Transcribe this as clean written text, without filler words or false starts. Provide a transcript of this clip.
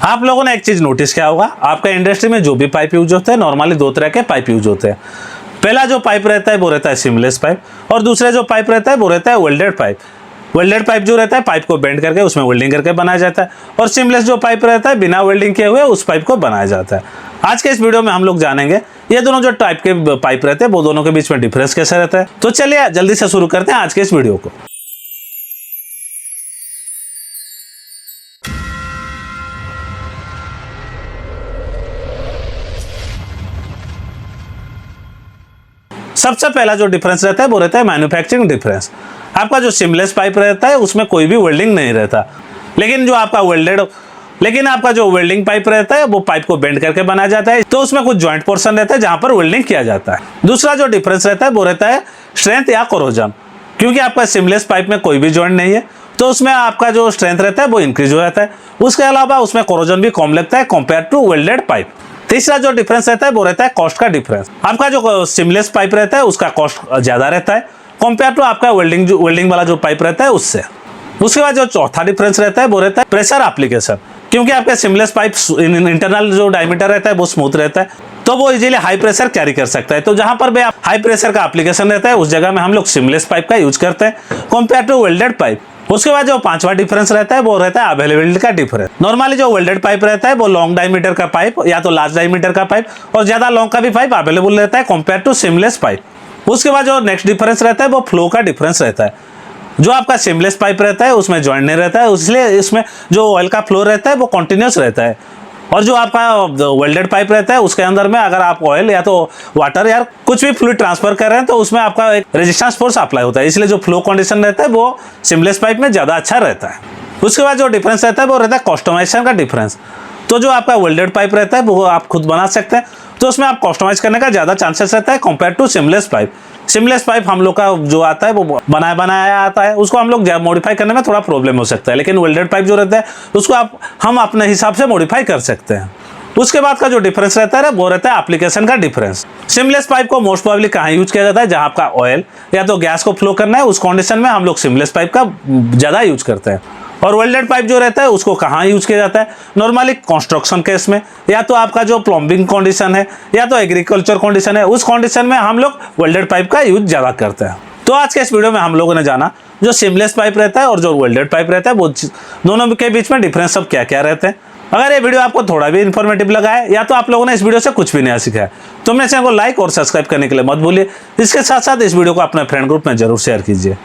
आप लोगों ने एक चीज नोटिस किया होगा, आपका इंडस्ट्री में जो भी पाइप यूज होते हैं नॉर्मली दो तरह के पाइप यूज होते हैं। पहला जो पाइप रहता है वो रहता है सीमलेस पाइप, और दूसरा जो पाइप रहता है वो रहता है वेल्डेड पाइप। वेल्डेड पाइप जो रहता है पाइप को बेंड करके उसमें वेल्डिंग करके बनाया जाता है, और सीमलेस जो पाइप रहता है बिना वेल्डिंग किए हुए उस पाइप को बनाया जाता है। आज के इस वीडियो में हम लोग जानेंगे ये दोनों जो टाइप के पाइप रहते हैं वो दोनों के बीच में डिफरेंस कैसे रहता है। तो चलिए जल्दी से शुरू करते हैं आज के इस वीडियो को। सबसे पहला जो डिफरेंस रहता है वो रहता है मैन्युफैक्चरिंग डिफरेंस। आपका जो सीमलेस पाइप रहता है उसमें कोई भी वेल्डिंग नहीं रहता, लेकिन आपका जो वेल्डिंग पाइप रहता है वो पाइप को बेंड करके बनाया जाता है, तो उसमें कुछ जॉइंट पोर्शन रहता है जहां पर वेल्डिंग किया जाता है। दूसरा जो डिफरेंस रहता है वो रहता है स्ट्रेंथ या कोरोजन। क्योंकि आपका सीमलेस पाइप में कोई भी जॉइंट नहीं है तो उसमें आपका जो स्ट्रेंथ रहता है वो इंक्रीज हो जाता है। उसके अलावा उसमें कोरोजन भी कम लगता है कंपेयर टू वेल्डेड पाइप। तीसरा जो डिफरेंस रहता है वो रहता है कॉस्ट का डिफरेंस। आपका जो सीमलेस पाइप रहता है उसका कॉस्ट ज्यादा रहता है कंपेयर टू आपका वेल्डिंग वाला जो पाइप रहता है उससे। उसके बाद जो चौथा डिफरेंस रहता है वो रहता है प्रेशर एप्लीकेशन। क्योंकि आपका सीमलेस पाइप इंटरनल जो डायमीटर रहता है वो स्मूथ रहता है, तो वो इजीली हाई प्रेशर कैरी कर सकता है। तो जहां पर भी आप हाई प्रेशर का एप्लीकेशन रहता है उस जगह में हम लोग सीमलेस पाइप का यूज करते हैं कंपेयर टू वेल्डेड पाइप। उसके बाद जो पांचवा डिफरेंस रहता है वो रहता है अवेलेबिलिटी का डिफरेंस। नॉर्मली जो वेल्डेड पाइप रहता है वो लॉन्ग डायमीटर का पाइप या तो लार्ज डायमीटर का पाइप और ज्यादा लॉन्ग का भी पाइप अवेलेबल रहता है कंपेयर टू सीमलेस पाइप। उसके बाद जो नेक्स्ट डिफरेंस रहता है वो फ्लो का डिफरेंस रहता है। जो आपका सीमलेस पाइप रहता है उसमें जॉइंट नहीं रहता है, इसलिए इसमें जो ऑयल का फ्लो रहता है वो कंटिन्यूस रहता है। और जो आपका वेल्डेड पाइप रहता है उसके अंदर में अगर आप ऑयल या तो वाटर या कुछ भी फ्लूइड ट्रांसफर कर रहे हैं तो उसमें आपका एक रेजिस्टेंस फोर्स अप्लाई होता है, इसलिए जो फ्लो कंडीशन रहता है वो सीमलेस पाइप में ज्यादा अच्छा रहता है। उसके बाद जो डिफरेंस रहता है वो रहता है कस्टमाइजेशन का डिफरेंस। तो जो आपका वेल्डेड पाइप रहता है वो आप खुद बना सकते हैं, तो उसमें आप कस्टमाइज करने का ज्यादा चांसेस रहता है compare to seamless pipe. Seamless pipe हम लोग का जो आता है वो बनाया आता है, उसको हम लोग मॉडिफाई करने में थोड़ा प्रॉब्लम हो सकता है, लेकिन वेल्डेड पाइप जो रहता है उसको हम अपने हिसाब से मॉडिफाई कर सकते हैं। उसके बाद का जो डिफरेंस रहता है वो रहता है एप्लीकेशन का डिफरेंस। सीमलेस पाइप को मोस्ट प्रोबेबली कहाँ यूज किया जाता है, जहां आपका ऑयल या तो गैस को फ्लो करना है उस कंडीशन में हम लोग सीमलेस पाइप का ज्यादा यूज करते हैं। और वेल्डेड पाइप जो रहता है उसको कहाँ यूज किया जाता है, नॉर्मली कंस्ट्रक्शन केस में, या तो आपका जो प्लम्बिंग कंडीशन है या तो एग्रीकल्चर कंडीशन है, उस कंडीशन में हम लोग वेल्डेड पाइप का यूज ज्यादा करते हैं। तो आज के इस वीडियो में हम लोगों ने जाना जो सीमलेस पाइप रहता है और जो वेल्डेड पाइप रहता है वो दोनों के बीच में डिफरेंस सब क्या क्या रहते हैं। अगर ये वीडियो आपको थोड़ा भी इन्फॉर्मेटिव लगा है या तो आप लोगों ने इस वीडियो से कुछ भी नया सीखा है तो मेरे चैनल को लाइक और सब्सक्राइब करने के लिए मत भूलिए। इसके साथ साथ इस वीडियो को अपने फ्रेंड ग्रुप में जरूर शेयर कीजिए।